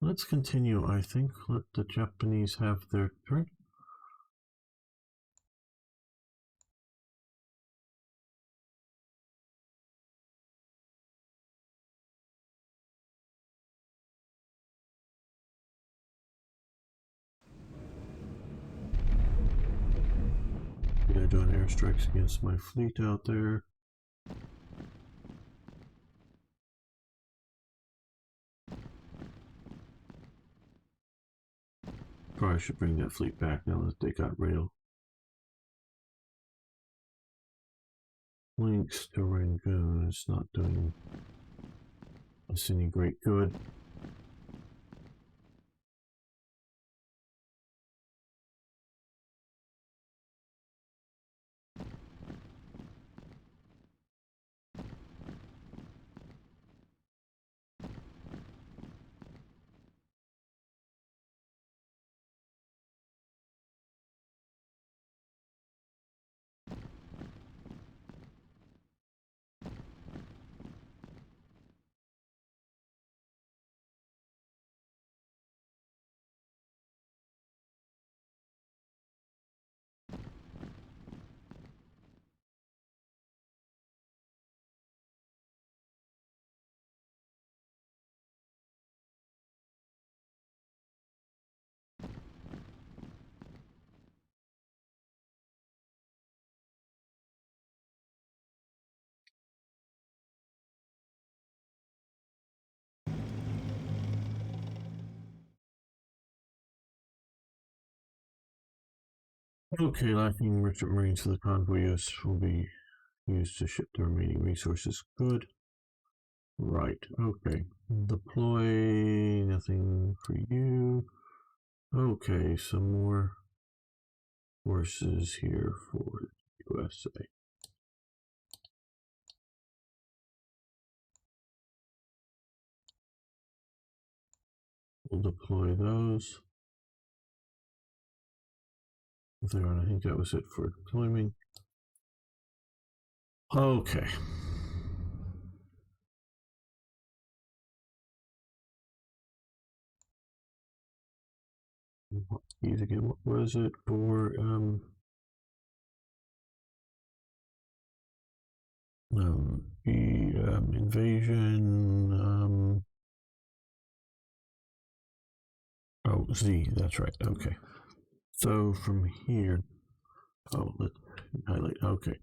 Let's continue, I think. Let the Japanese have their turn. They're doing airstrikes against my fleet out there. Probably should bring that fleet back now that they got rail. Links to Rangoon is not doing us any great good. Okay, lacking merchant marines for the convoy use will be used to ship the remaining resources. Good. Right, okay. Deploy, nothing for you. Okay, some more forces here for USA. We'll deploy those. There, I think that was it for deployment. Okay. These again, what was it for the invasion? Oh, Z, that's right. Okay. So from here, oh, let's highlight. Okay.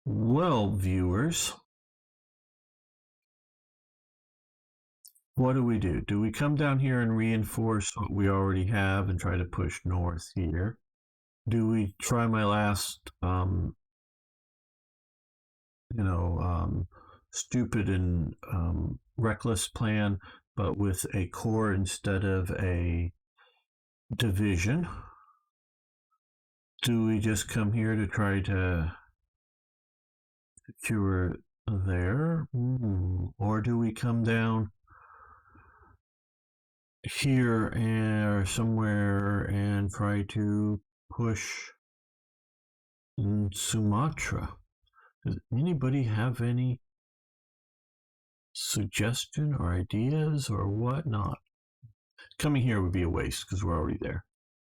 Well, viewers, what do we do? Do we come down here and reinforce what we already have and try to push north here? Do we try my last, stupid and reckless plan, but with a core instead of a division? Do we just come here to try to secure there? Or do we come down here or somewhere and try to push in Sumatra? Does anybody have any suggestion or ideas or whatnot? Coming here would be a waste because we're already there.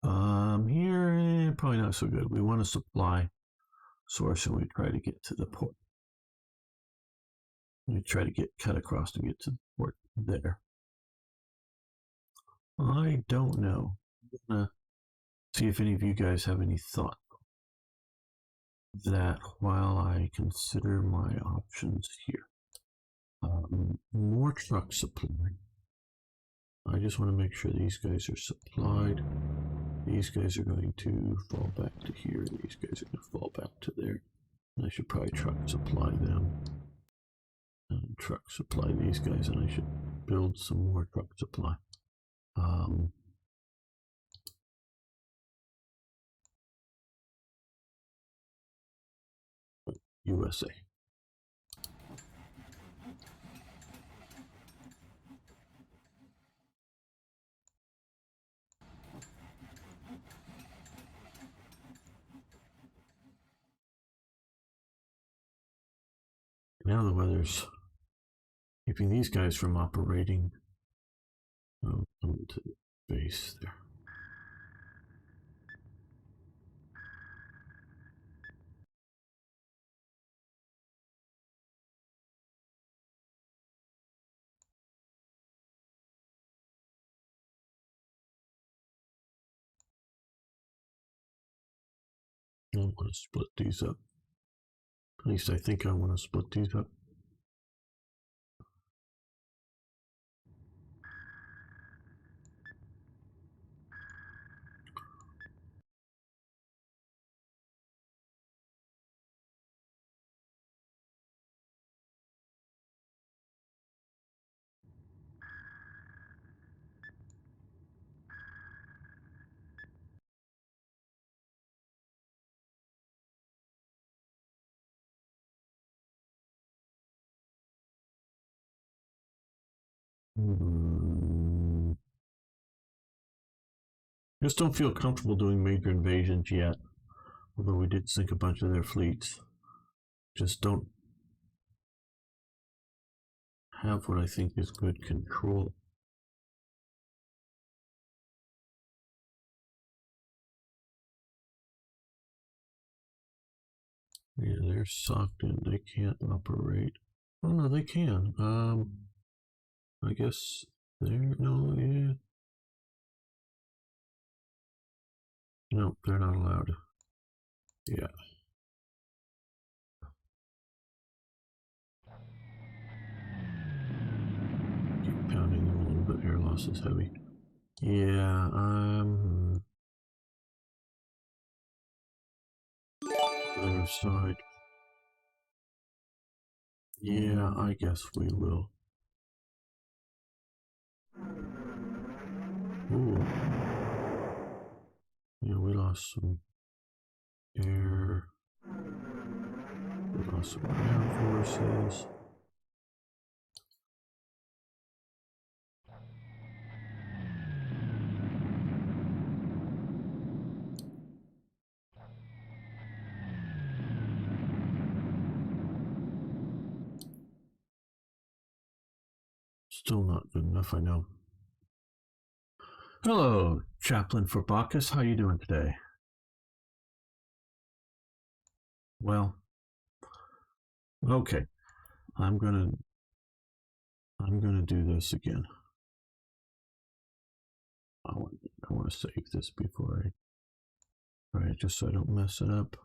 Here, probably not so good. We want a supply source and we try to get to the port. We try to get cut across to get to the port there. I don't know. I'm gonna see if any of you guys have any thought that while I consider my options here. More truck supply. I just want to make sure these guys are supplied. These guys are going to fall back to here. These guys are going to fall back to there. And I should probably truck supply them. And truck supply these guys, and I should build some more truck supply. USA. Now the weather's keeping these guys from operating. Oh, come to the base there. I want to split these up. At least I think I want to split these up. Just don't feel comfortable doing major invasions yet. Although we did sink a bunch of their fleets. Just don't have what I think is good control. Yeah, they're sucked in. They can't operate. Oh no, they can. I guess they're no, yeah. No, they're not allowed. Yeah. Keep pounding them a little bit. Air loss is heavy. Yeah. Other side. Yeah, I guess we will. Ooh. Yeah, we lost some air. We lost some ground forces. Still not good enough, I know. Hello, Chaplain for Bacchus. How you doing today? Well, okay. I'm gonna do this again. I want to save this before right, just so I don't mess it up.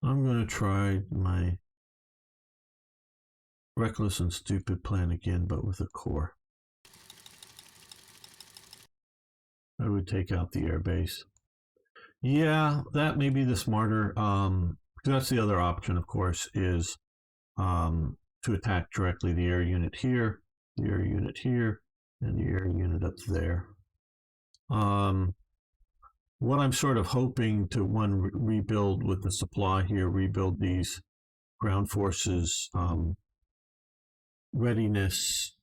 I'm gonna try my reckless and stupid plan again, but with a core. I would take out the airbase. Yeah, that may be the smarter. That's the other option, of course, is to attack directly the air unit here, the air unit here, and the air unit up there. What I'm sort of hoping to rebuild with the supply here, rebuild these ground forces readiness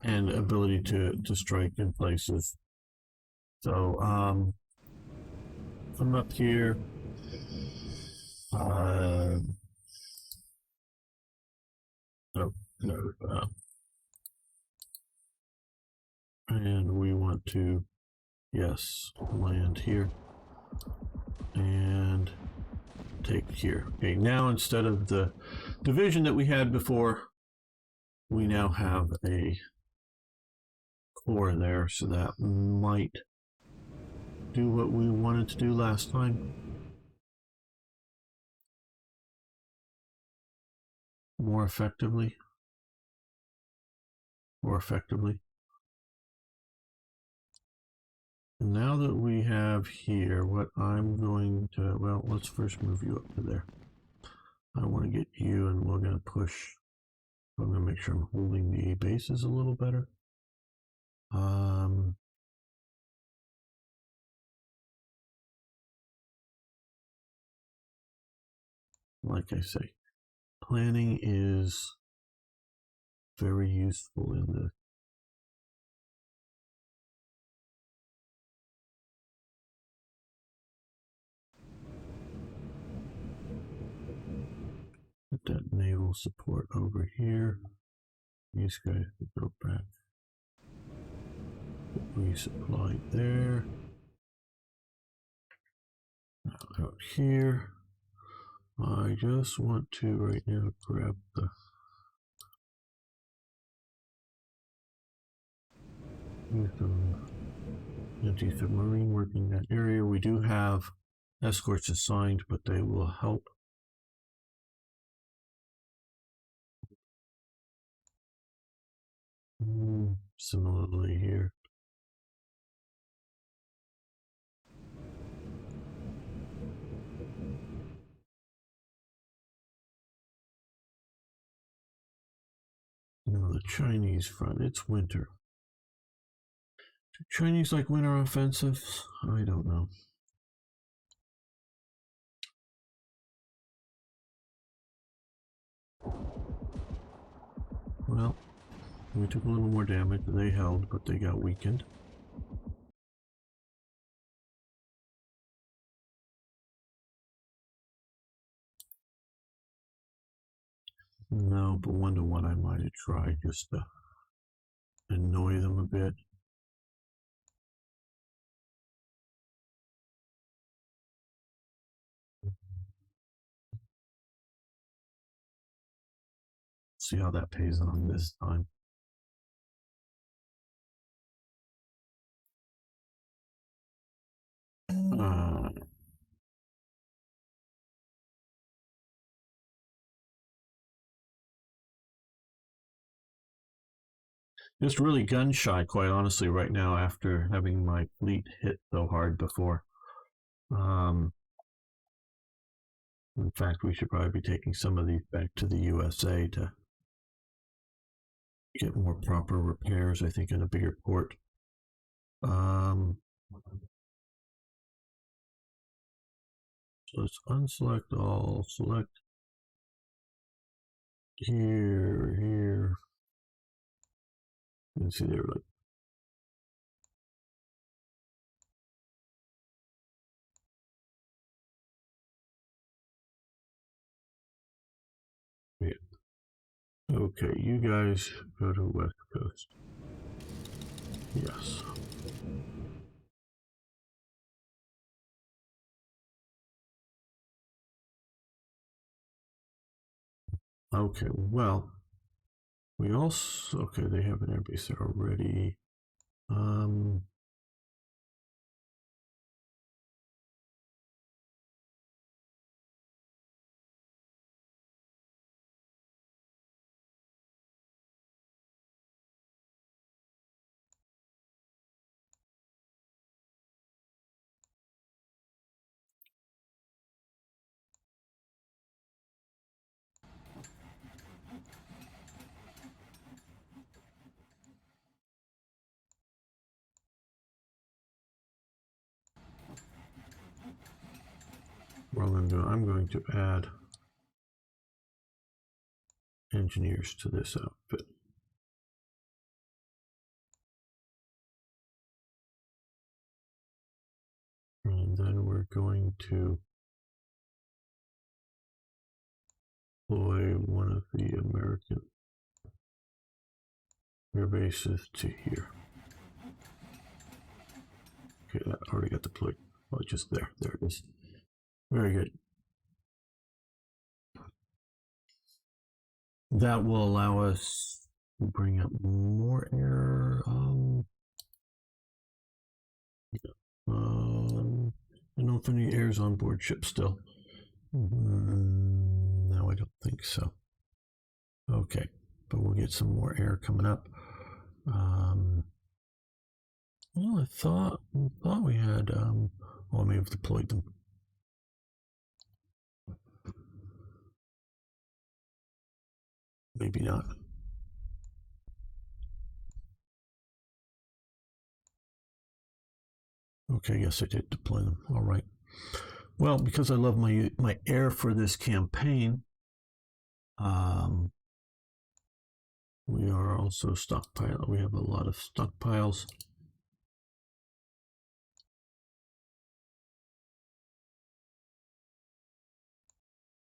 and ability to strike in places. So I'm up here. And we want to, yes, land here and take here. Okay, now instead of the division that we had before, we now have a core there, so that might do what we wanted to do last time. More effectively. Now that we have here, what I'm going to, well, let's first move you up to there. I want to get you, and we're going to push. I'm going to make sure I'm holding the bases a little better. Like I say, planning is very useful in this. Put that naval support over here. These guys can go back. Resupply there. Out here. I just want to right now grab the anti-submarine working that area. We do have escorts assigned, but they will help. Similarly here. No, the Chinese front, it's winter. Do Chinese like winter offensives? I don't know. Well, we took a little more damage. They held, but they got weakened. No, but 1-to-1 I might have tried just to annoy them a bit. See how that pays on this time. Just really gun shy, quite honestly, right now after having my fleet hit so hard before. In fact, we should probably be taking some of these back to the USA to get more proper repairs, I think, in a bigger port. So let's unselect all, select here. You can see they're like, yeah. Okay, you guys go to West Coast. Yes. Okay, well, we also, okay, they have an airbase there already. Well, I'm going to add engineers to this outfit. And then we're going to deploy one of the American air bases to here. Okay, that already got deployed. Oh, just there. There it is. Very good. That will allow us to bring up more air. I don't know if any air's on board ship still. No, I don't think so. Okay, but we'll get some more air coming up. Well, I thought we had. Well, I may have deployed them. Maybe not. Okay, yes, I did deploy them. All right. Well, because I love my air for this campaign, we are also stockpiling. We have a lot of stockpiles.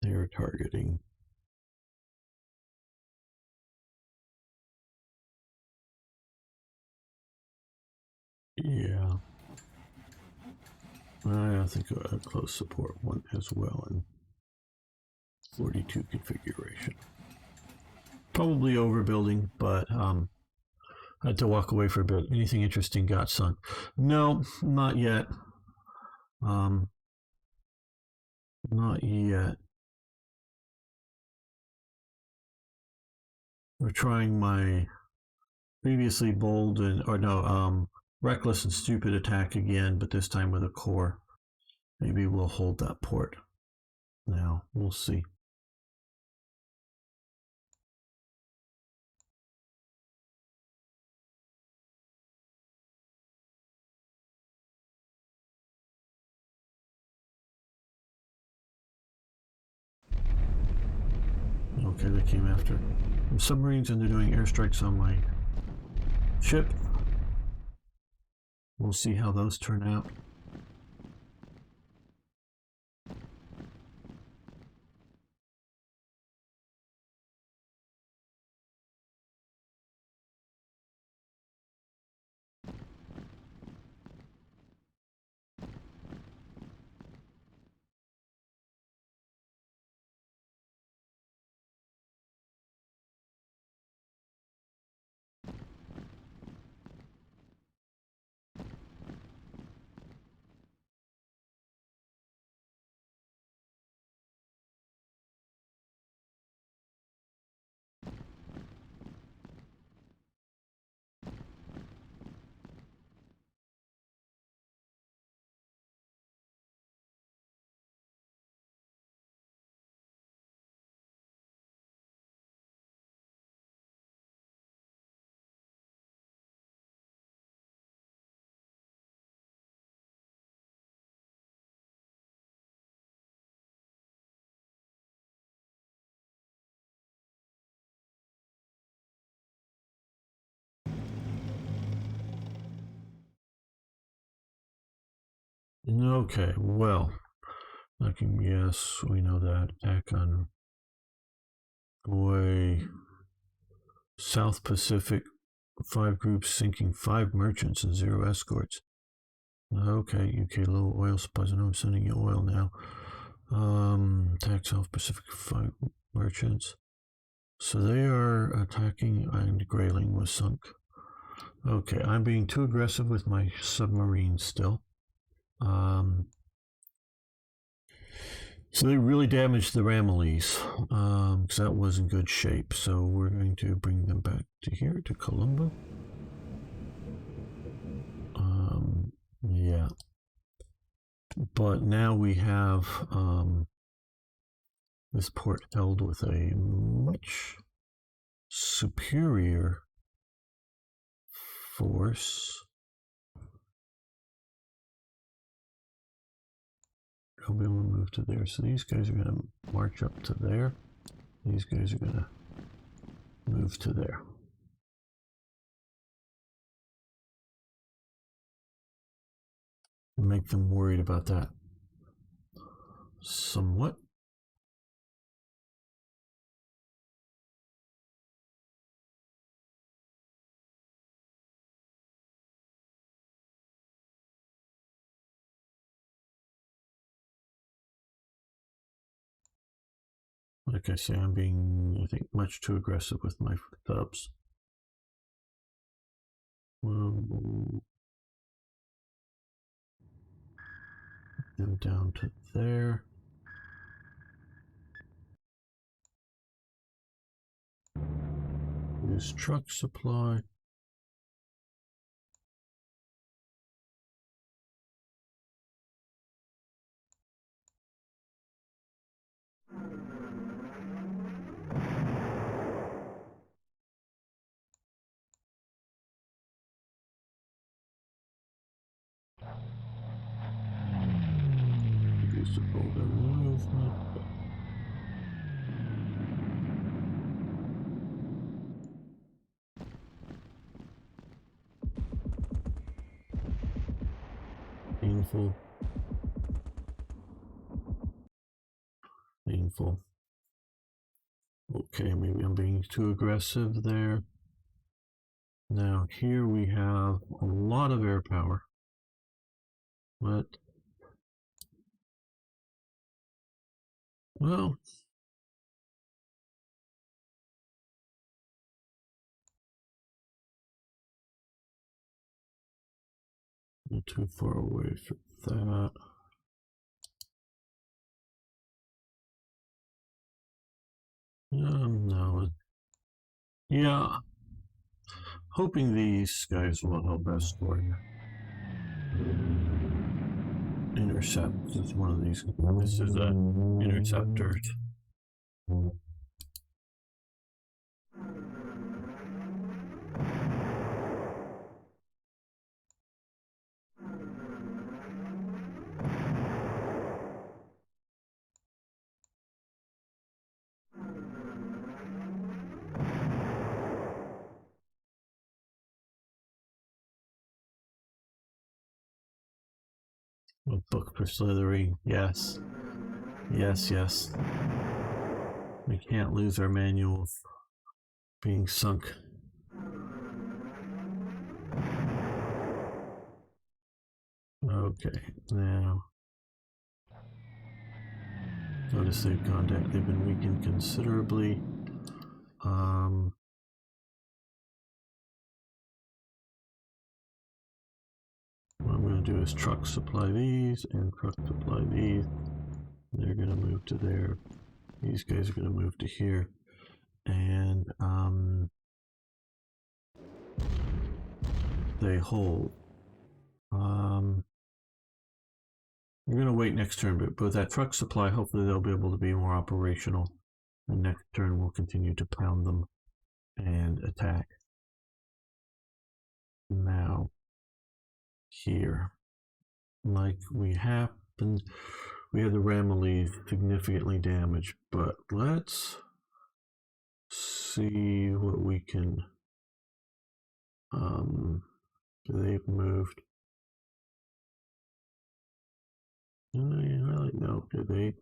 They're targeting Yeah. I think a close support one as well in 42 configuration. Probably overbuilding, but I had to walk away for a bit. Anything interesting got sunk? No, not yet. Not yet. We're trying my previously bold reckless and stupid attack again, but this time with a core. Maybe we'll hold that port. Now we'll see. Okay, they came after submarines and they're doing airstrikes on my ship. We'll see how those turn out. Okay, well, I can guess we know that attack on South Pacific, 5 groups sinking 5 merchants and 0 escorts. Okay, UK low oil supplies. I know I'm sending you oil now. Attack South Pacific 5 merchants. So they are attacking and Grayling was sunk. Okay, I'm being too aggressive with my submarines still. So they really damaged the Ramillies, because that was in good shape. So we're going to bring them back to here, to Colombo. Yeah. But now we have this port held with a much superior force. I'll be able to move to there. So these guys are going to march up to there. These guys are going to move to there. Make them worried about that somewhat. Like I say, I'm being, I think, much too aggressive with my subs. Them down to there. Use truck supply. Use the folder movement. Painful. Painful. Okay, maybe I'm being too aggressive there. Now here we have a lot of air power. Well, not too far away for that. No. Yeah. Hoping these guys will help escort. Intercept is one of these. This is an interceptor. A book for slithering. Yes. Yes, yes. We can't lose our manual being sunk. Okay, now. Notice they've gone down. They've been weakened considerably. What I'm going to do is truck supply these and truck supply these. They're going to move to there. These guys are going to move to here. And they hold. We're going to wait next turn, but with that truck supply, hopefully they'll be able to be more operational. And next turn we'll continue to pound them and attack. Now, here, like we had the Ramillies significantly damaged, but let's see what we can. They've moved. No, did they?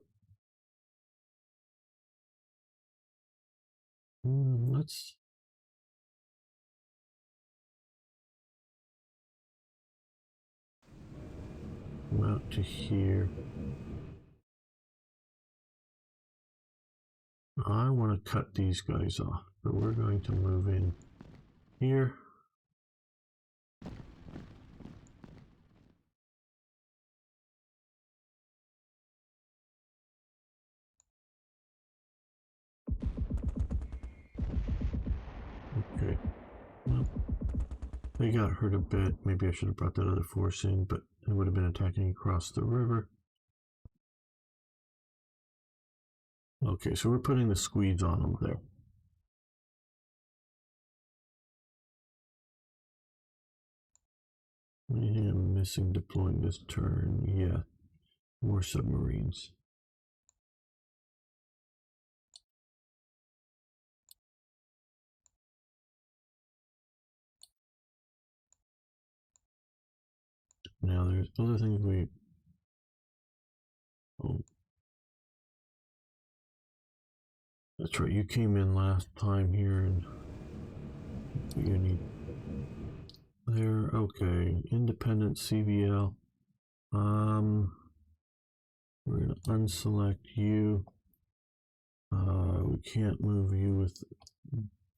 Let's. Come out to here. I want to cut these guys off, but we're going to move in here. Okay. Well, they got hurt a bit. Maybe I should have brought that other force in, but it would have been attacking across the river. Okay, so we're putting the squeeze on them there. Anything I'm missing deploying this turn? Yeah, more submarines. Now there's other things we. Oh, that's right. You came in last time here, and you need. There. Okay. Independent CVL. We're gonna unselect you. We can't move you with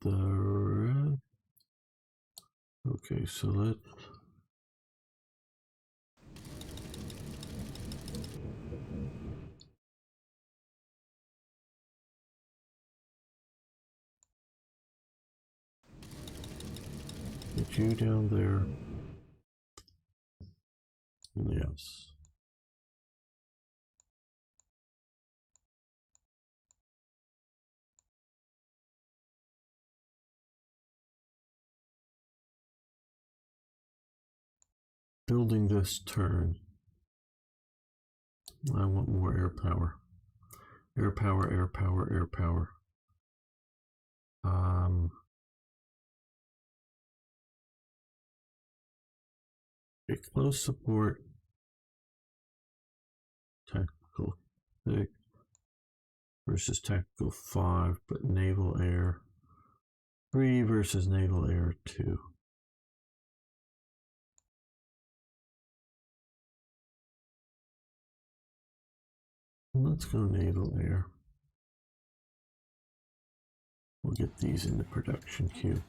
the red. Okay, so let's. Get you down there. Yes. Building this turn. I want more air power. Air power, air power, air power. Okay, close support. Tactical 6 versus tactical 5, but naval air 3 versus naval air 2. Let's go naval air. We'll get these in the production queue.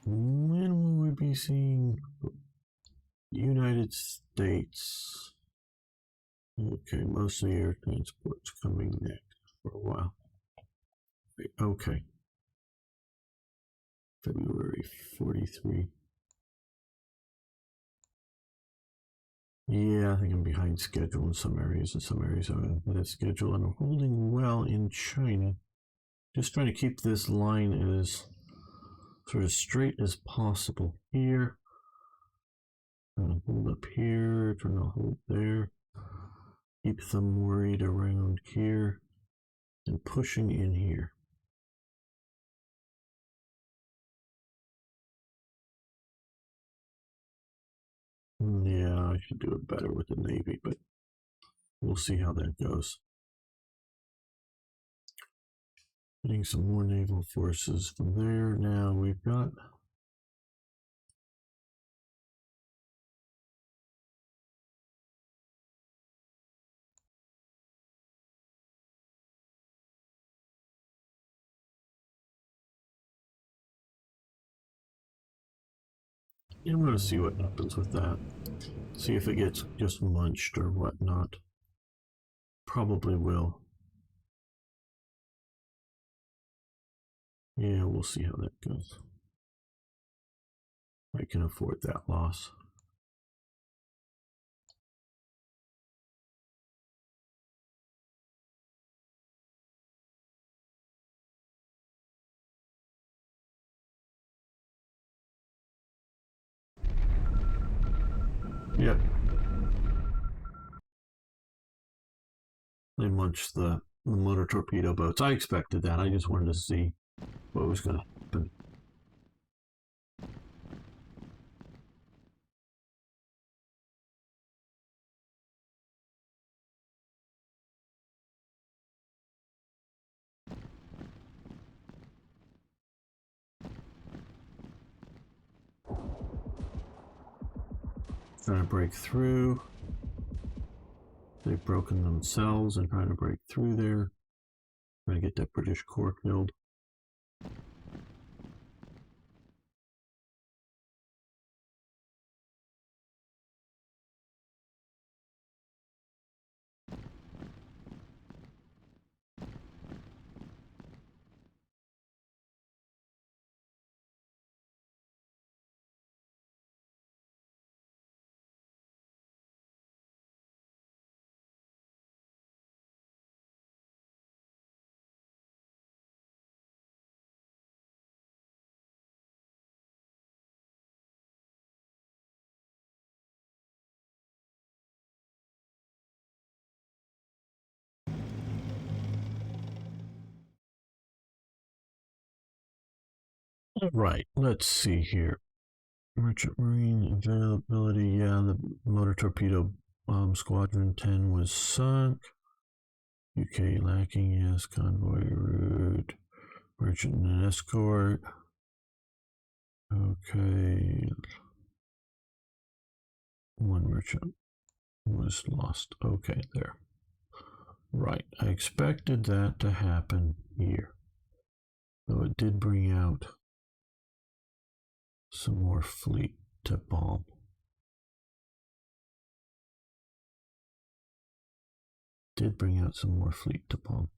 When will we be seeing United States? Okay, most of the air transport's coming next for a while. Okay. February 43. Yeah, I think I'm behind schedule in some areas, and some areas I'm ahead of schedule, and I'm holding well in China. Just trying to keep this line as sort of straight as possible here. Trying to hold up here, trying to hold there. Keep them worried around here, and pushing in here. Yeah, I should do it better with the Navy, but we'll see how that goes. Getting some more naval forces from there. Now we've got I'm going to see what happens with that. See if it gets just munched or whatnot. Probably will. Yeah, we'll see how that goes. I can afford that loss. Yep. They munched the motor torpedo boats. I expected that. I just wanted to see what was going to happen. Trying to break through. They've broken themselves and trying to break through there. Trying to get that British Corps killed. All right, let's see here. Merchant Marine availability. Yeah, the motor torpedo squadron 10 was sunk. UK lacking, yes. Convoy route. Merchant and escort. Okay. One merchant was lost. Okay, there. Right. I expected that to happen here. Though it did bring out some more fleet to bomb. Did bring out some more fleet to bomb.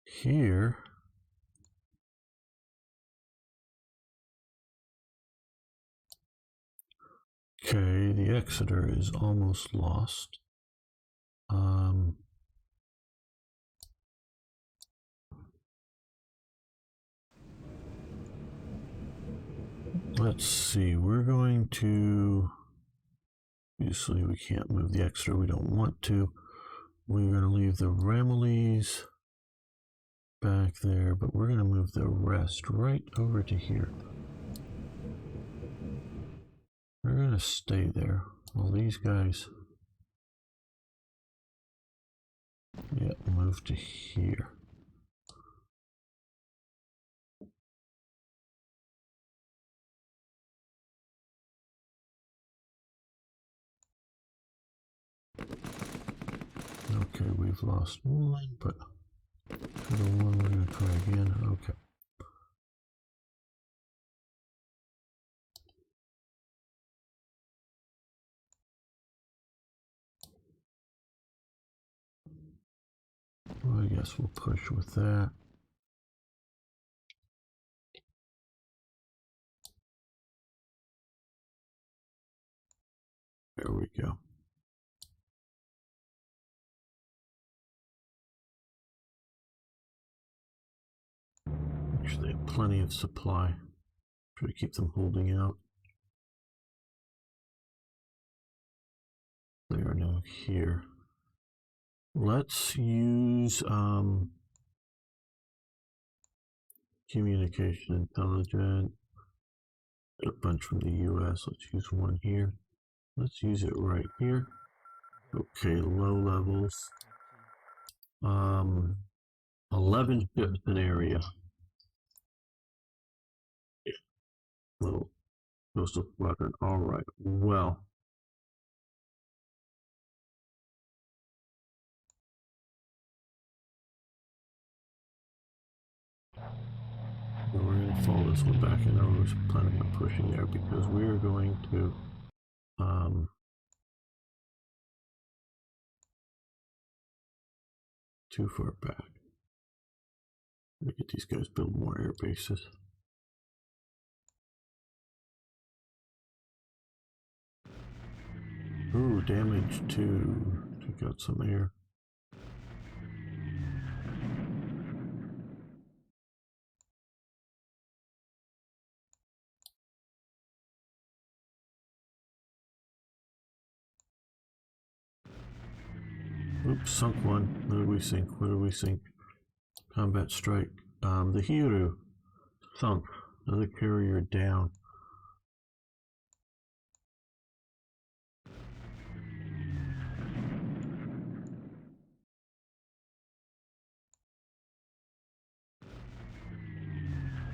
Here. Okay, the Exeter is almost lost. Let's see, we're going to, obviously we can't move the Exeter, we don't want to. We're going to leave the Ramillies back there, but we're going to move the rest right over to here. We're going to stay there. Well, these guys, yeah, move to here. We've lost one, but the one we're going to try again. Okay. Well, I guess we'll push with that. There we go. Actually, have plenty of supply. Try to keep them holding out. They are now here. Let's use communication intelligence. A bunch from the US. Let's use one here. Let's use it right here. Okay, low levels. 11 ships an area. Yeah. Little coastal squadron. All right. Well. We're going to follow this one back. I know I was planning on pushing there because we're going to too far back. Let me get these guys build more air bases. Ooh, damage to take out some air. Oops, sunk one. What did we sink? What did we sink? Combat strike. The Hiru sunk. Another carrier down.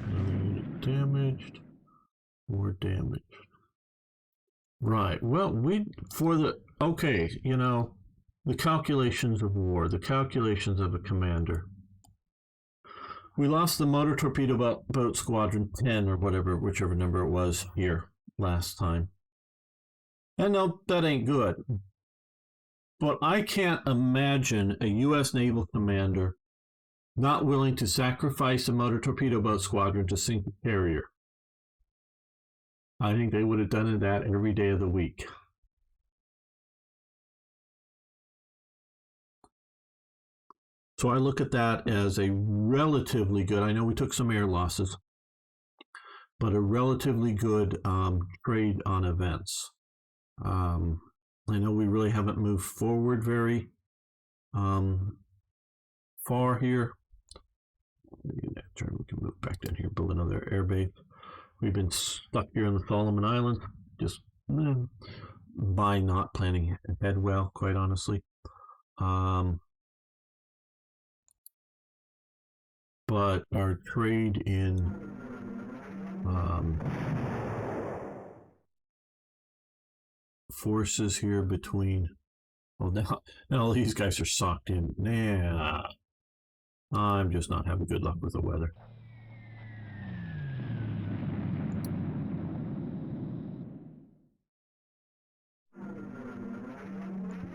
Another unit damaged. More damaged. Right. Well, okay, you know, the calculations of war, the calculations of a commander. We lost the motor torpedo boat squadron 10 or whatever, whichever number it was here last time. And no, that ain't good. But I can't imagine a U.S. naval commander not willing to sacrifice a motor torpedo boat squadron to sink a carrier. I think they would have done that every day of the week. So I look at that as a relatively good, I know we took some air losses, but a relatively good trade on events. I know we really haven't moved forward very far here. Maybe that turn we can move back down here, build another air base. We've been stuck here in the Solomon Islands, just by not planning ahead well, quite honestly. But our trade in forces here between, well, now these guys are socked in. Nah, I'm just not having good luck with the weather.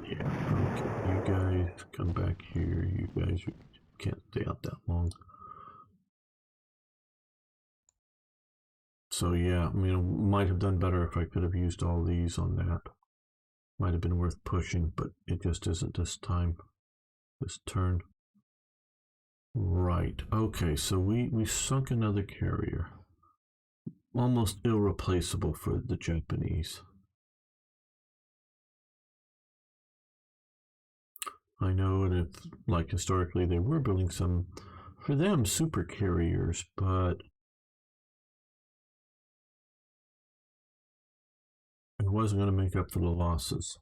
Yeah, okay, you guys come back here. You guys can't stay out that long. So yeah, I mean, might have done better if I could have used all these on that. Might have been worth pushing, but it just isn't this time, this turn. Right, okay, so we sunk another carrier. Almost irreplaceable for the Japanese. I know, and if, like, historically, they were building some, for them, super carriers, but it wasn't going to make up for the losses.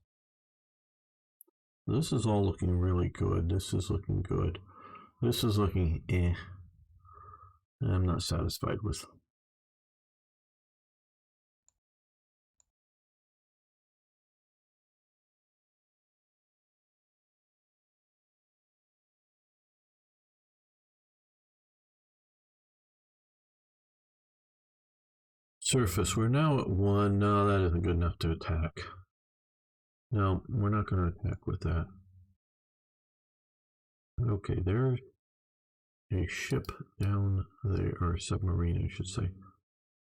This is all looking really good. This is looking good. This is looking eh. I'm not satisfied with. Surface, we're now at 1. No, that isn't good enough to attack. No, we're not going to attack with that. Okay, there's a ship down there, or a submarine, I should say.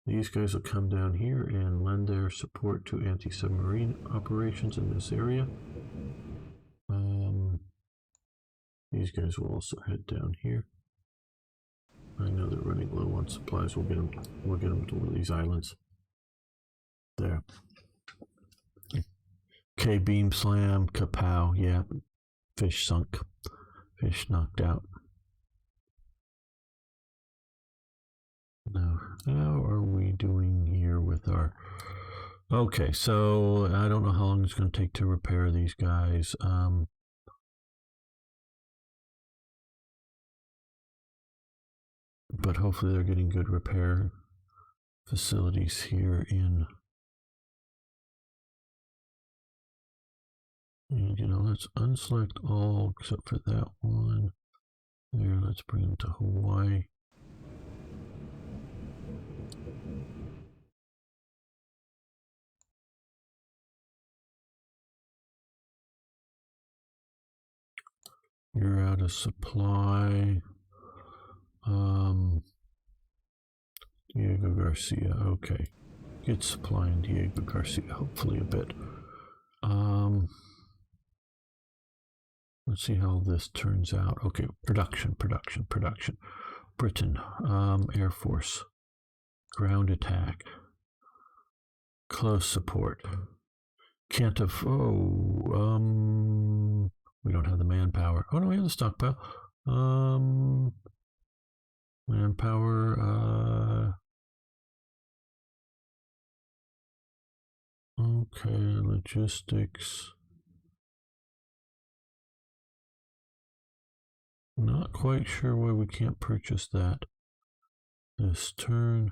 These guys will come down here and lend their support to anti-submarine operations in this area. These guys will also head down here. I know they're running low on supplies. We'll get them to one of these islands. There. Okay, beam slam, kapow. Yeah, fish sunk. Fish knocked out. Now, how are we doing here with our... Okay, so I don't know how long it's going to take to repair these guys. But hopefully they're getting good repair facilities here in... And, you know, let's unselect all except for that one. There, let's bring them to Hawaii. You're out of supply. Diego Garcia, okay. Get supply in Diego Garcia, hopefully a bit. Let's see how this turns out. Okay, production. Britain, Air Force, ground attack, close support. Can't have, we don't have the manpower. Oh no, we have the stockpile. Manpower, okay, logistics. Not quite sure why we can't purchase that this turn.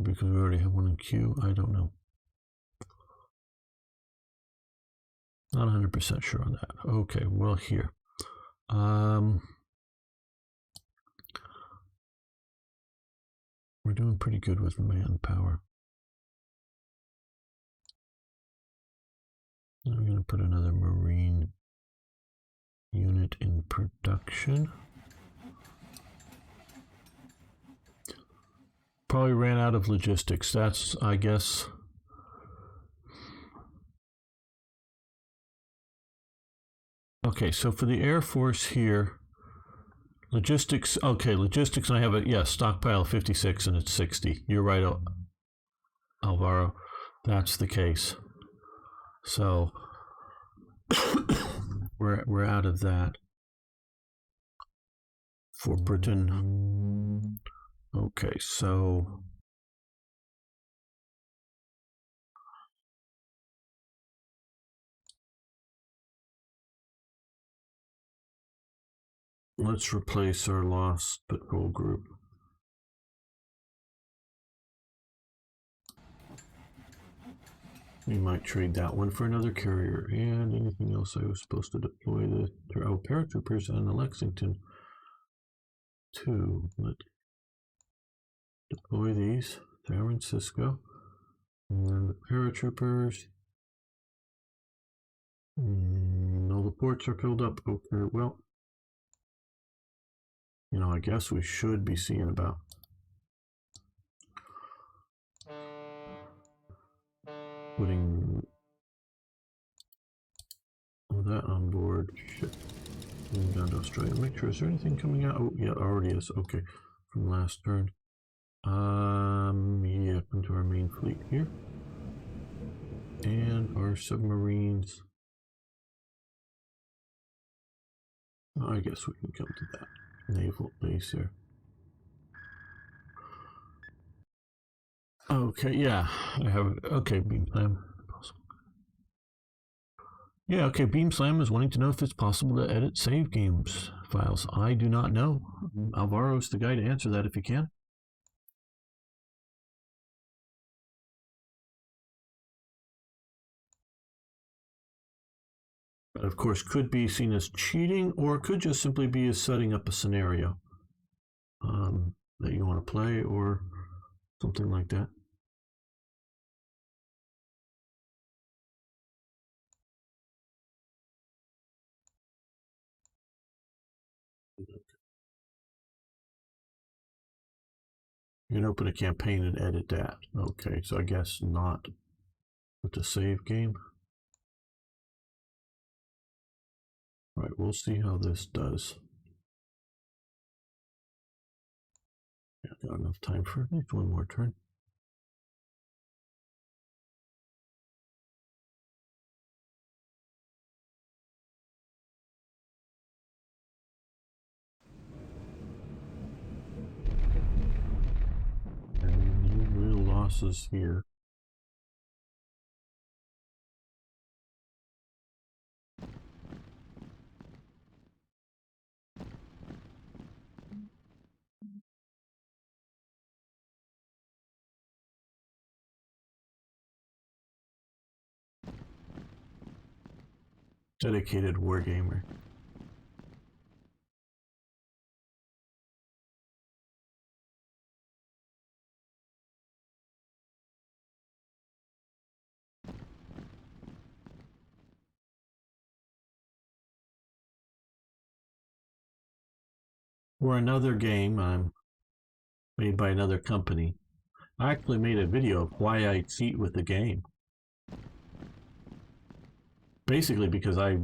Because we already have one in queue, I don't know. Not 100% sure on that. Okay, well here. We're doing pretty good with manpower. I'm going to put another Marine unit in production. Probably ran out of logistics. That's, I guess... Okay, so for the Air Force here, logistics, okay, logistics, and I have a, stockpile 56 and it's 60. You're right, Alvaro, that's the case. So, we're out of that. For Britain, okay, so... Let's replace our lost patrol group. We might trade that one for another carrier. And anything else I was supposed to deploy the paratroopers on the Lexington 2. Let's deploy these. San Francisco. And then the paratroopers. No, the ports are filled up. Okay, well. You know, I guess we should be seeing about putting that on board. Ship down to Australia. Make sure, is there anything coming out? Oh, yeah, already is. Okay, from last turn. Yeah, come to our main fleet here. And our submarines. I guess we can come to that naval base here. Okay, yeah, I have, okay, beam slam. Yeah, okay, beam slam is wanting to know if it's possible to edit save games files. I do not know. Alvaro's the guy to answer that if you can. that, of course, could be seen as cheating, or it could just simply be as setting up a scenario that you want to play, or something like that. You can open a campaign and edit that. Okay, so I guess not with the save game. All right, we'll see how this does. Yeah, got enough time for at least one more turn. And no real losses here. Dedicated wargamer. Or another game made by another company. I actually made a video of why I cheat with the game. Basically because I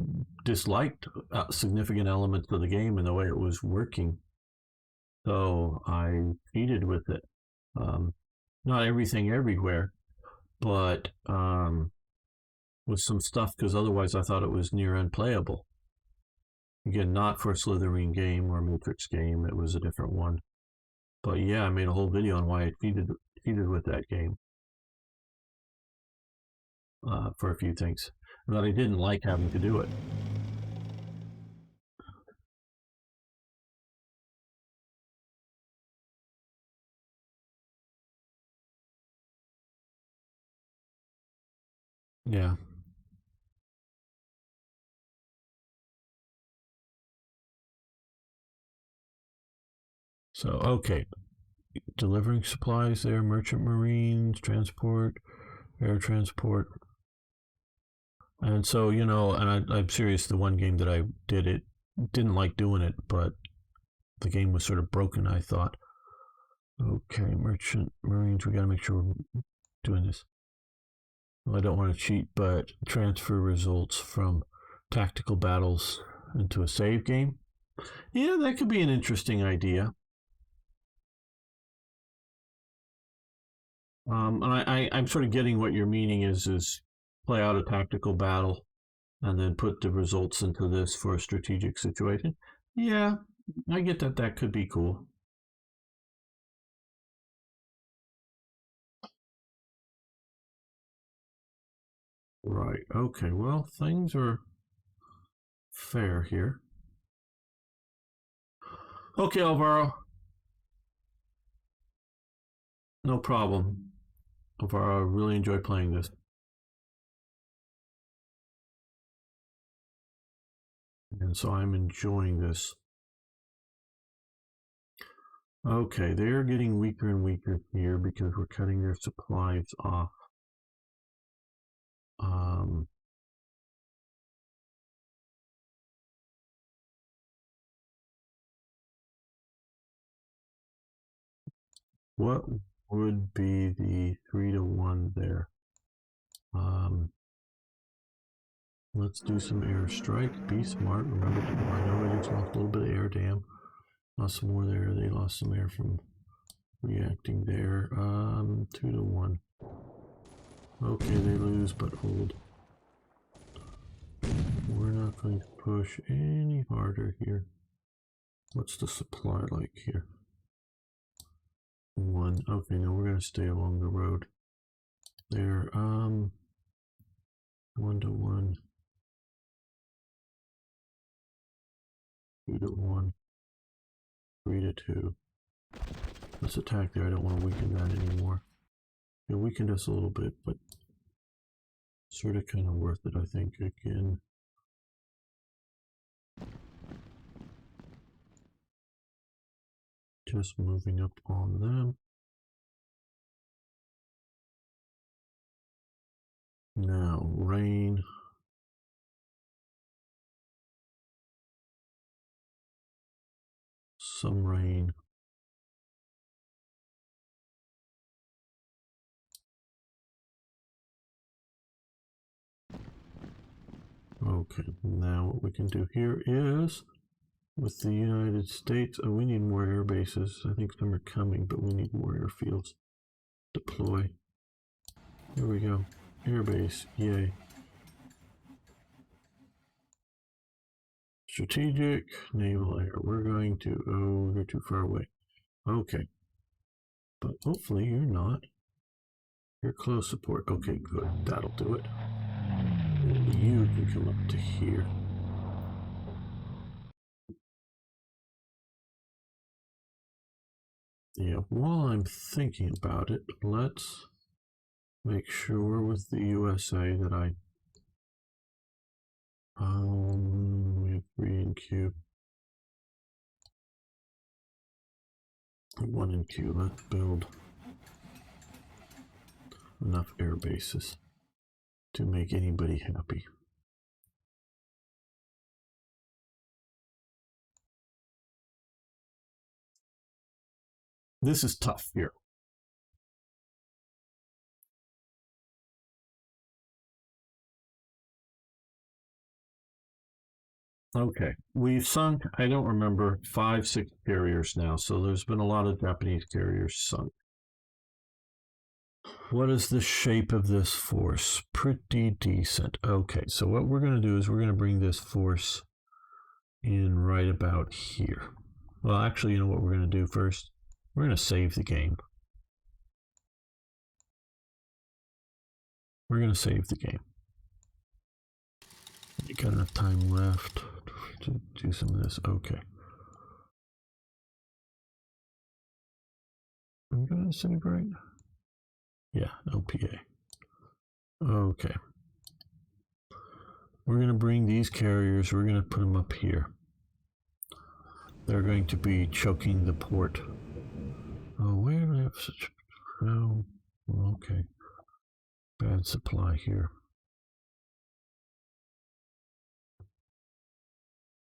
disliked significant elements of the game and the way it was working. So I cheated with it. Not everything everywhere, but with some stuff, because otherwise I thought it was near unplayable. Again, not for a Slytherin game or Matrix game, it was a different one. But yeah, I made a whole video on why I cheated with that game for a few things. And that I didn't like having to do it. Yeah. So, okay. Delivering supplies there, merchant marines, transport, air transport. And so, you know, and I'm serious, the one game that I did, didn't like doing it, but the game was sort of broken, I thought. Okay, merchant marines, we got to make sure we're doing this. Well, I don't want to cheat, but transfer results from tactical battles into a save game. Yeah, that could be an interesting idea. And I'm sort of getting what your meaning is play out a tactical battle and then put the results into this for a strategic situation. Yeah, I get that. That could be cool. Right. Okay. Well, things are fair here. Okay, Alvaro. No problem. Alvaro, I really enjoy playing this. And so I'm enjoying this. Okay, they're getting weaker and weaker here because we're cutting their supplies off. What would be the 3-1 there? Let's do some airstrike. Be smart. Remember, I know I just lost a little bit of air. Damn, lost some more there. They lost some air from reacting there. 2-1. Okay, they lose, but hold. We're not going to push any harder here. What's the supply like here? 1. Okay, now we're going to stay along the road. There, 1-1. 2-1. 3-2. Let's attack there. I don't want to weaken that anymore. It weakened us a little bit, but sort of kind of worth it, I think. Again, Just moving up on them. Now, rain. Some rain. Okay, now what we can do here is with the United States, we need more air bases. I think some are coming, but we need more airfields. Deploy. Here we go. Airbase, yay. Strategic, naval air. We're going to, oh, you're too far away. Okay. But hopefully you're not. You're close support. Okay, good. That'll do it. You can come up to here. Yeah, while I'm thinking about it, let's make sure with the USA that we have 3 in queue. 1 in queue. Let's build enough air bases to make anybody happy. This is tough here. Okay, we've sunk, I don't remember, 5, 6 carriers now, so there's been a lot of Japanese carriers sunk. What is the shape of this force? Pretty decent. Okay, so what we're going to do is we're going to bring this force in right about here. Well, actually, you know what we're going to do first? We're going to save the game. We're going to save the game. We got enough time left to do some of this. Okay. I'm going to save right. Yeah, LPA. Okay. We're going to bring these carriers, we're going to put them up here. They're going to be choking the port. Oh, where do I have such... Oh, okay. Bad supply here.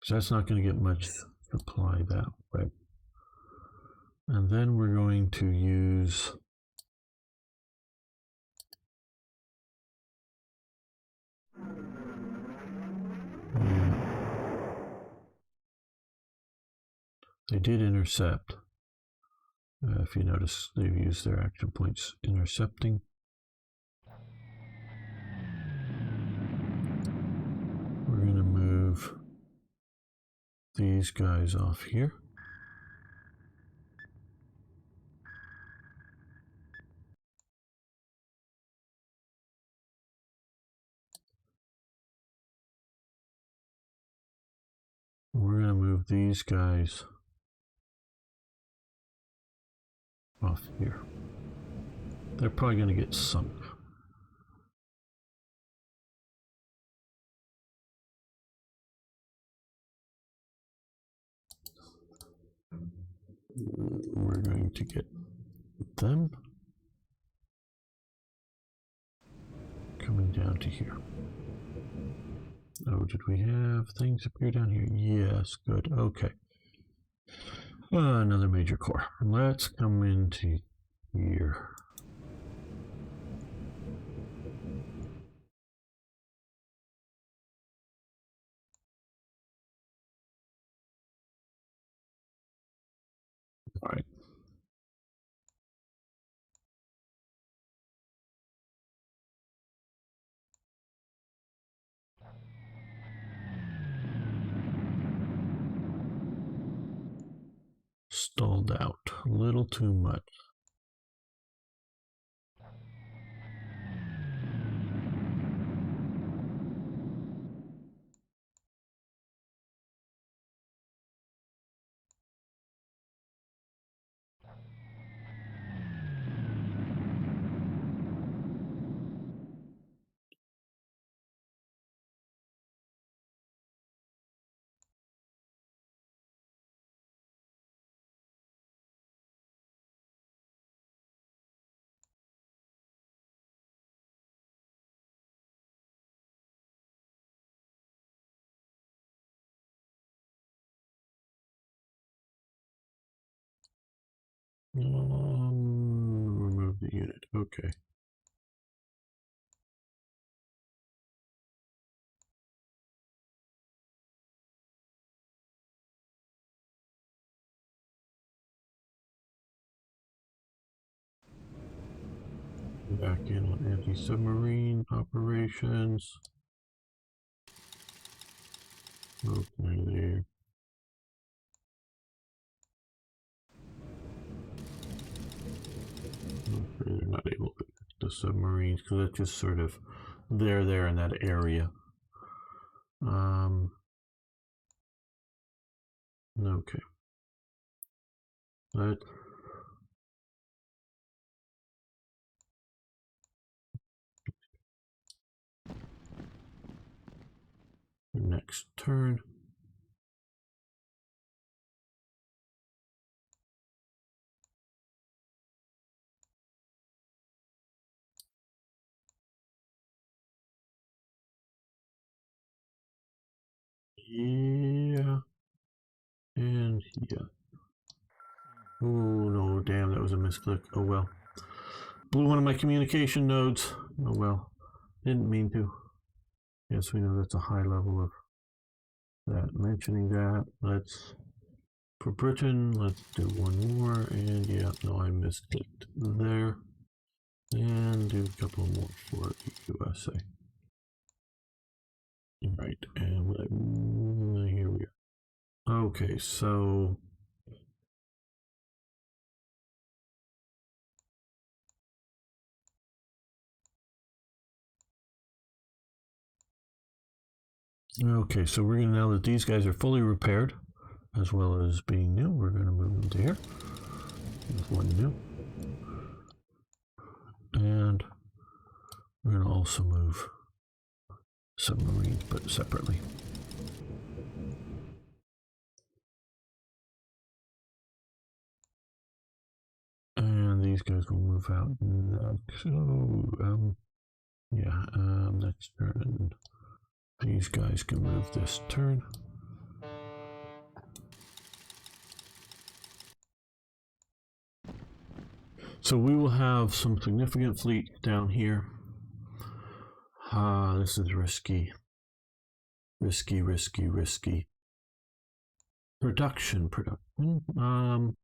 So that's not going to get much supply that way. And then we're going to use... They did intercept. If you notice, they've used their action points intercepting. We're going to move these guys off here. We're going to move these guys off here. They're probably going to get sunk. We're going to get them coming down to here. Oh, did we have things appear down here? Yes, good. Okay. Another major core. Let's come into here. All right. Stalled out a little too much. Remove the unit. Okay. Back in on anti-submarine operations. Okay, there. Okay, they're not able to hit the submarines because that's just sort of there in that area. Okay. That next turn. Yeah. And yeah. Oh no, damn, that was a misclick. Oh well. Blew one of my communication nodes. Oh well. Didn't mean to. Yes, we know that's a high level of that. Mentioning that, let's, for Britain, let's do one more. And yeah, no, I misclicked there. And do a couple more for USA. Right, and here we are. Okay, so okay, so we're gonna, now that these guys are fully repaired, as well as being new, we're gonna move them to here. There's one new, and we're gonna also move submarines, but separately. And these guys will move out next. So, yeah, next turn. These guys can move this turn. So we will have some significant fleet down here. This is risky. Risky. Production. I'm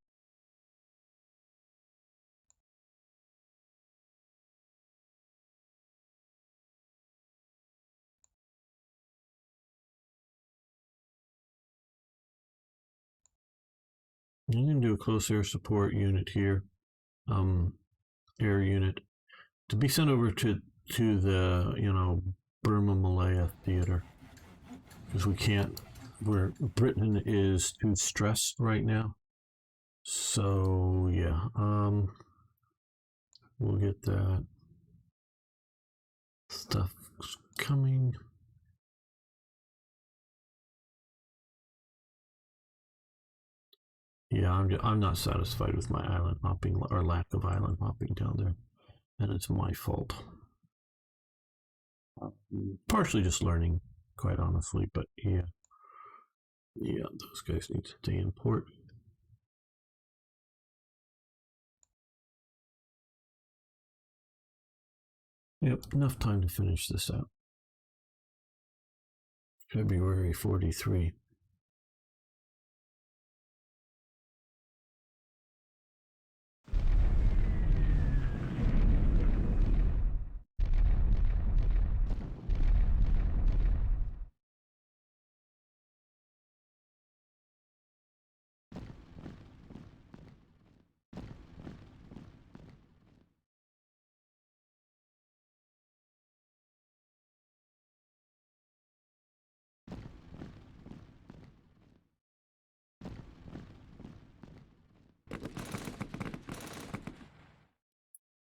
going to do a close air support unit here, air unit, to be sent over to the, you know, Burma Malaya theater, because we can't, where Britain is too stressed right now. So yeah, we'll get that stuff coming. Yeah, I'm not satisfied with my island hopping or lack of island hopping down there, and it's my fault. Partially just learning, quite honestly, but yeah, those guys need to stay in port. Yep, enough time to finish this out. February 43.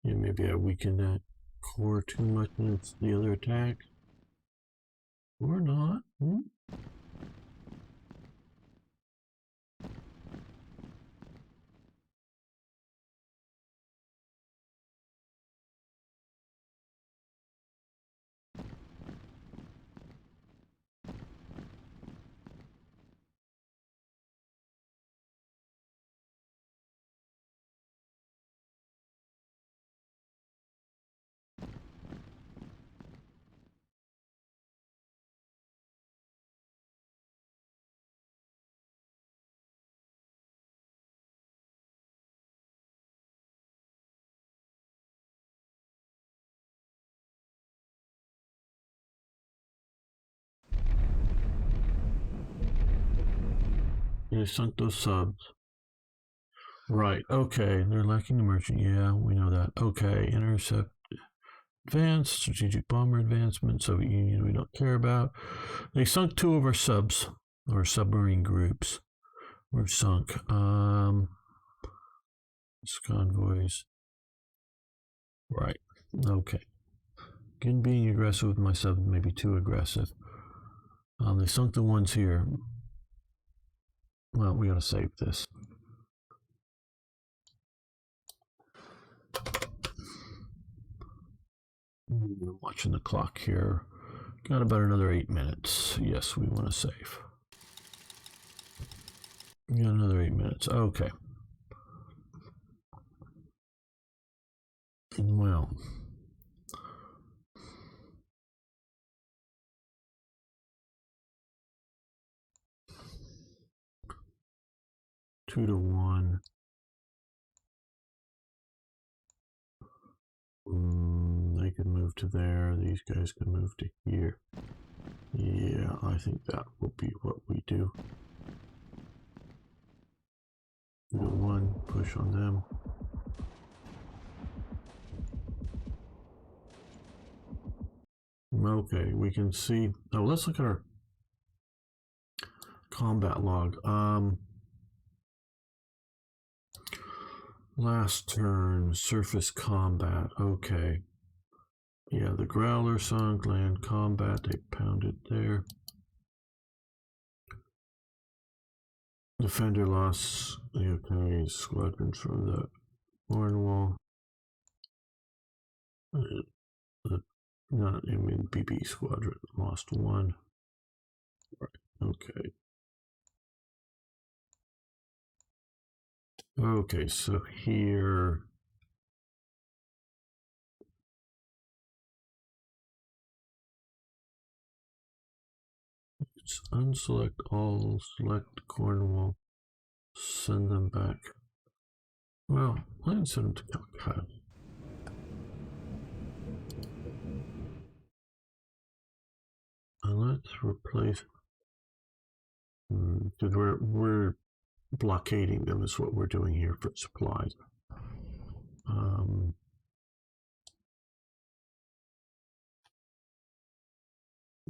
Yeah, maybe I weaken that core too much in the other attack. Or not. They sunk those subs. Right. Okay. They're lacking the merchant. Yeah, we know that. Okay. Intercept. Advanced. Strategic bomber advancement. Soviet Union we don't care about. They sunk two of our subs. Or submarine groups. Were sunk. Convoys. Right. Okay. Again, being aggressive with my sub may be too aggressive. They sunk the ones here. Well, we gotta save this. We're watching the clock here. Got about another 8 minutes. Yes, we want to save. Got another 8 minutes. Okay. Well. Two to one. They can move to there. These guys can move to here. Yeah, I think that will be what we do. 2 to 1. Push on them. Okay, we can see. Oh, let's look at our combat log. Last turn, surface combat. Okay. Yeah, the Growler sunk, land combat, they pounded there. Defender loss, okay, squadrons from the Cornwall. Not, I mean, BB squadron lost one. Right, okay. Okay, so here. Let's unselect all, select Cornwall, send them back. Well, let's send them to Calcutta. And let's replace, because we're blockading them is what we're doing here for supplies.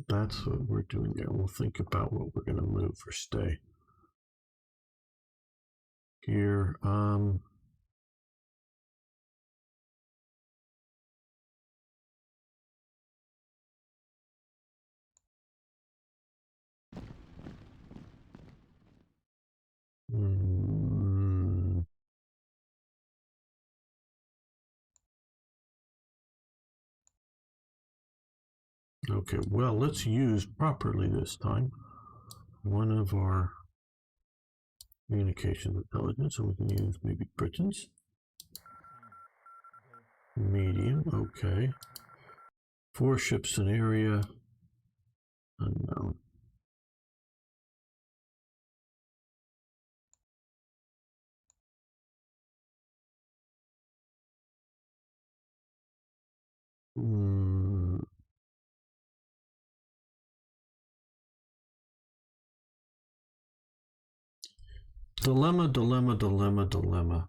That's what we're doing there. We'll think about what we're going to move for stay. Here, okay, well, let's use properly this time one of our communications intelligence, so we can use maybe Britain's. Medium, okay. 4 ships in area. Unknown. Dilemma, dilemma, dilemma, dilemma.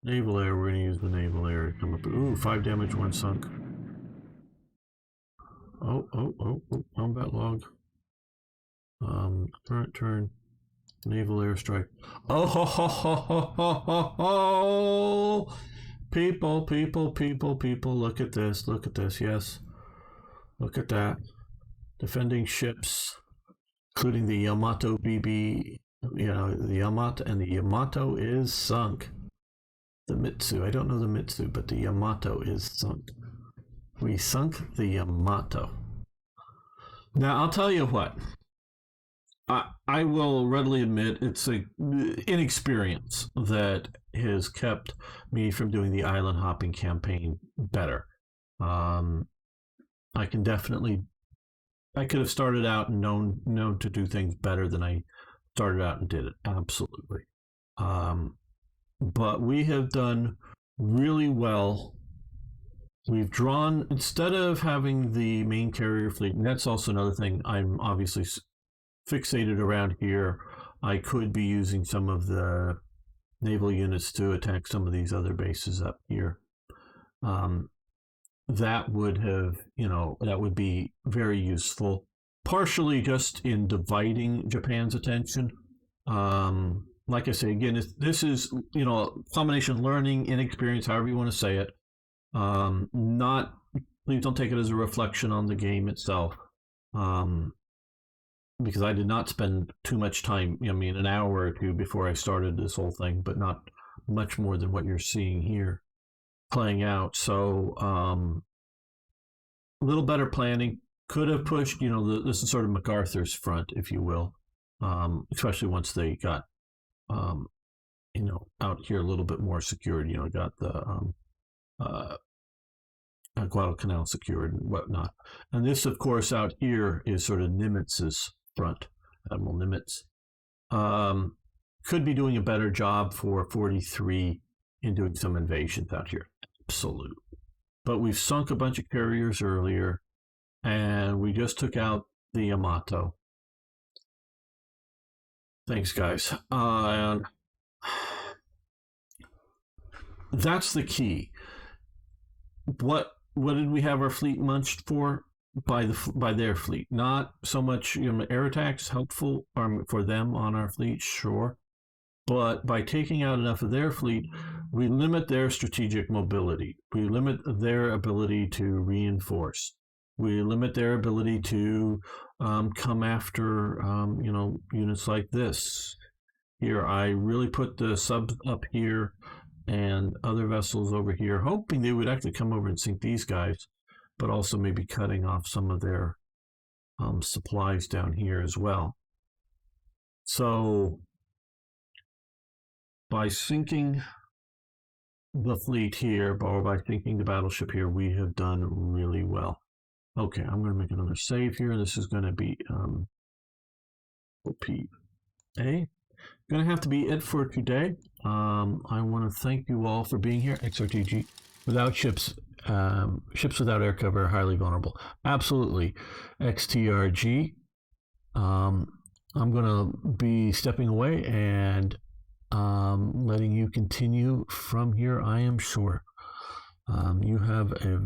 Naval air, we're going to use the naval air to come up. Ooh, 5 damage, 1 sunk. Oh, combat log. Current turn. Naval airstrike. Oh, ho, ho, ho, ho, ho, ho. People, look at this, yes. Look at that. Defending ships, including the Yamato BB, the Yamato, and the Yamato is sunk. The Mitsu, I don't know the Mitsu, but the Yamato is sunk. We sunk the Yamato. Now, I'll tell you what. I will readily admit it's an inexperience that has kept me from doing the island hopping campaign better. I can definitely, I could have started out and known to do things better than I started out and did it. Absolutely. But we have done really well we've drawn, instead of having the main carrier fleet, and that's also another thing I'm obviously fixated around here. I could be using some of the naval units to attack some of these other bases up here. That would have, that would be very useful, partially just in dividing Japan's attention. Like I say, again, this is, combination learning, inexperience, however you want to say it. Not, please don't take it as a reflection on the game itself. Because I did not spend too much time, an hour or two before I started this whole thing, but not much more than what you're seeing here playing out. So a little better planning could have pushed, this is sort of MacArthur's front, if you will, especially once they got, out here a little bit more secured, got the Guadalcanal secured and whatnot. And this, of course, out here is sort of Nimitz's front, Admiral Nimitz. Could be doing a better job for 43 in doing some invasions out here. Absolute. But we've sunk a bunch of carriers earlier, and we just took out the Yamato. Thanks, guys. And that's the key. What did we have our fleet munched for? By their fleet, not so much air attacks helpful for them on our fleet, sure, but by taking out enough of their fleet, we limit their strategic mobility. We limit their ability to reinforce. We limit their ability to come after units like this. Here, I really put the subs up here and other vessels over here, hoping they would actually come over and sink these guys, but also maybe cutting off some of their supplies down here as well. So by sinking the fleet here, or by sinking the battleship here, we have done really well. Okay, I'm going to make another save here. This is going to be OPA. Going to have to be it for today. I want to thank you all for being here. XRTG. Without ships, ships without air cover are highly vulnerable. Absolutely. XTRG. I'm going to be stepping away and letting you continue from here, I am sure. You have a